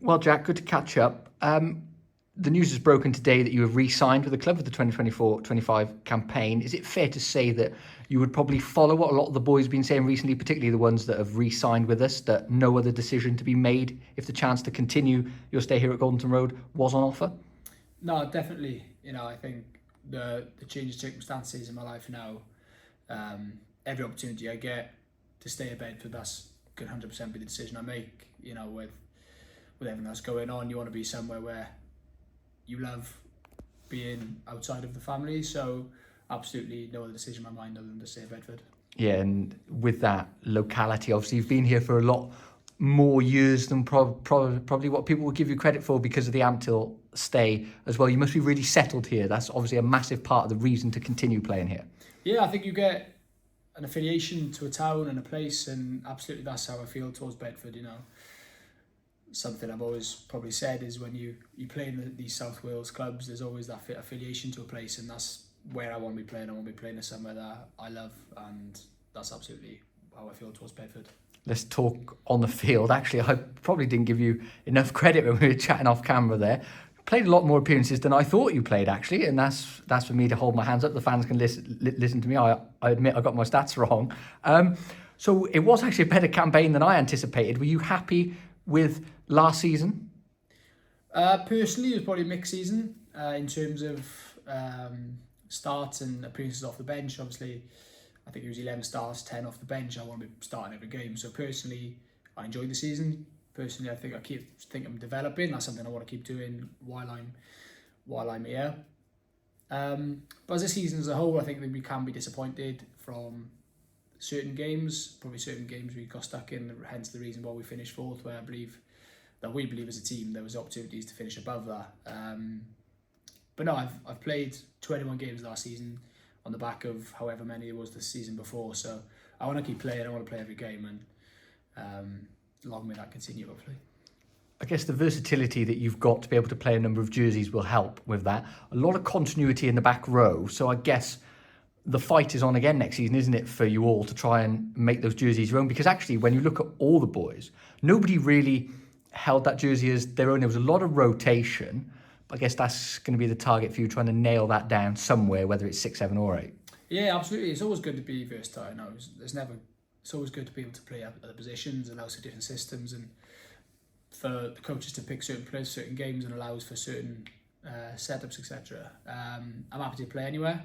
Well, Jack, good to catch up. The news has broken today that you have re-signed with the club for the 2024-25 campaign. Is it fair to say that you would probably follow what a lot of the boys have been saying recently, particularly the ones that have re-signed with us, that no other decision to be made if the chance to continue your stay here at Goldenton Road was on offer? No, definitely. I think the change of circumstances in my life now, every opportunity I get to stay at Bedford, that's could 100% be the decision I make. With everything that's going on, you want to be somewhere where you love being outside of the family. So absolutely no other decision in my mind other than to stay at Bedford. Yeah, and with that locality, obviously you've been here for a lot more years than probably what people would give you credit for because of the Amptill stay as well. You must be really settled here. That's obviously a massive part of the reason to continue playing here. Yeah, I think you get an affiliation to a town and a place, and absolutely that's how I feel towards Bedford. Something I've always probably said is when you play in these South Wales clubs, there's always that affiliation to a place, and that's where I want to be playing. I want to be playing in somewhere that I love, and that's absolutely how I feel towards Bedford. Let's talk on the field. Actually, I probably didn't give you enough credit when we were chatting off camera there. Played a lot more appearances than I thought you played, actually, and that's for me to hold my hands up. The fans can listen to me. I admit I got my stats wrong. So it was actually a better campaign than I anticipated. Were you happy with last season? Personally, it was probably a mixed season in terms of starts and appearances off the bench. Obviously, I think it was 11 starts, 10 off the bench. I want to be starting every game. So personally, I enjoyed the season. Personally, I think I'm developing. That's something I want to keep doing while I'm here. But as a season as a whole, I think that we can be disappointed from certain games. Probably certain games we got stuck in. Hence the reason why we finished fourth. Where we believe as a team there was opportunities to finish above that. But no, I've played 21 games last season on the back of however many it was the season before. So I want to keep playing. I want to play every game, and long may that continue, hopefully. I guess the versatility that you've got to be able to play a number of jerseys will help with that. A lot of continuity in the back row. So I guess the fight is on again next season, isn't it, for you all to try and make those jerseys your own? Because actually, when you look at all the boys, nobody really held that jersey as their own. There was a lot of rotation. I guess that's going to be the target for you, trying to nail that down somewhere, whether it's 6, 7 or 8. Yeah, absolutely. It's always good to be versatile. It's always good to be able to play other positions, allows for different systems, and for the coaches to pick certain players, certain games, and allows for certain setups, etc. I'm happy to play anywhere,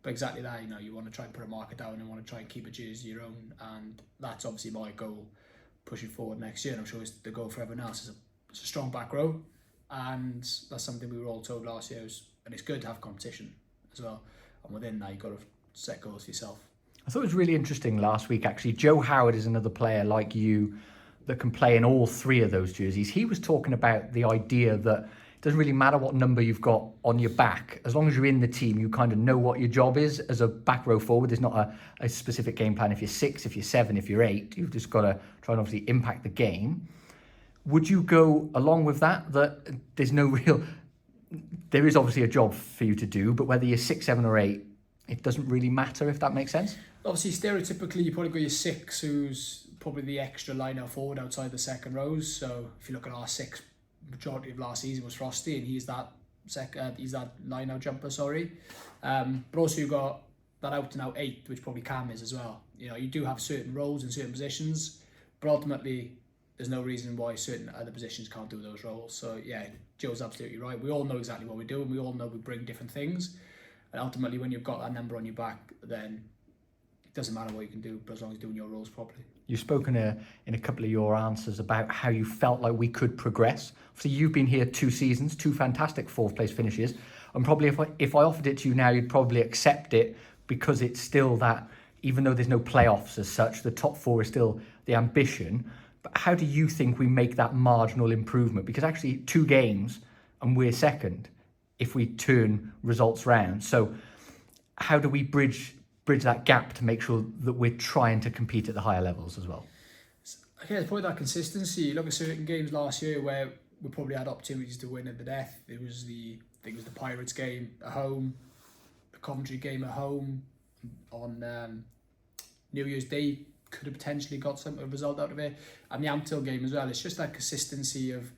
but exactly that. You want to try and put a marker down and want to try and keep a jersey your own, and that's obviously my goal pushing forward next year. And I'm sure it's the goal for everyone else. It's a strong back row. And that's something we were all told last year, and it's good to have competition as well. And within that, you've got to set goals for yourself. I thought it was really interesting last week, actually. Joe Howard is another player like you that can play in all three of those jerseys. He was talking about the idea that it doesn't really matter what number you've got on your back. As long as you're in the team, you kind of know what your job is as a back row forward. There's not a specific game plan if you're 6, if you're 7, if you're 8. You've just got to try and obviously impact the game. Would you go along with that there's no real... There is obviously a job for you to do, but whether you're 6, 7 or 8, it doesn't really matter, if that makes sense? Obviously, stereotypically, you probably got your 6, who's probably the extra line out forward outside the second rows. So if you look at our 6, majority of last season was Frosty, and he's that line out jumper, But also you've got that out and out 8, which probably Cam is as well. You do have certain roles in certain positions, but ultimately there's no reason why certain other positions can't do those roles. So yeah, Joe's absolutely right. We all know exactly what we do, and we all know we bring different things. And ultimately, when you've got that number on your back, then it doesn't matter what you can do, but as long as you're doing your roles properly. You've spoken in a couple of your answers about how you felt like we could progress. So you've been here 2 seasons, 2 fantastic 4th place finishes, and probably if I offered it to you now, you'd probably accept it, because it's still that, even though there's no playoffs as such, the top 4 is still the ambition. But how do you think we make that marginal improvement? Because actually 2 games and we're second if we turn results round. So how do we bridge that gap to make sure that we're trying to compete at the higher levels as well? Okay, it's probably that consistency. You look at certain games last year where we probably had opportunities to win at the death. I think it was the Pirates game at home, the Coventry game at home on New Year's Day. Could have potentially got a result out of it, and the Amptill game as well. It's just that consistency of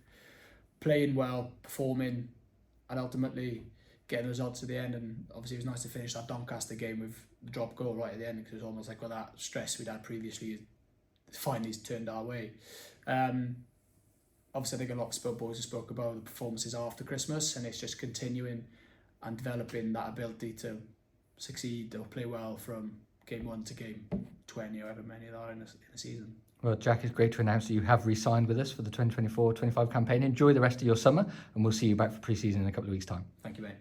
playing well, performing, and ultimately getting results at the end. And obviously it was nice to finish that Doncaster game with the drop goal right at the end, because it was almost like, well, that stress we'd had previously finally turned our way. Obviously I think a lot of boys have spoke about the performances after Christmas, and it's just continuing and developing that ability to succeed or play well from game 1 to game 20, however many there are in a season. Well, Jack, it's great to announce that you have re-signed with us for the 2024-25 campaign. Enjoy the rest of your summer, and we'll see you back for pre-season in a couple of weeks' time. Thank you, mate.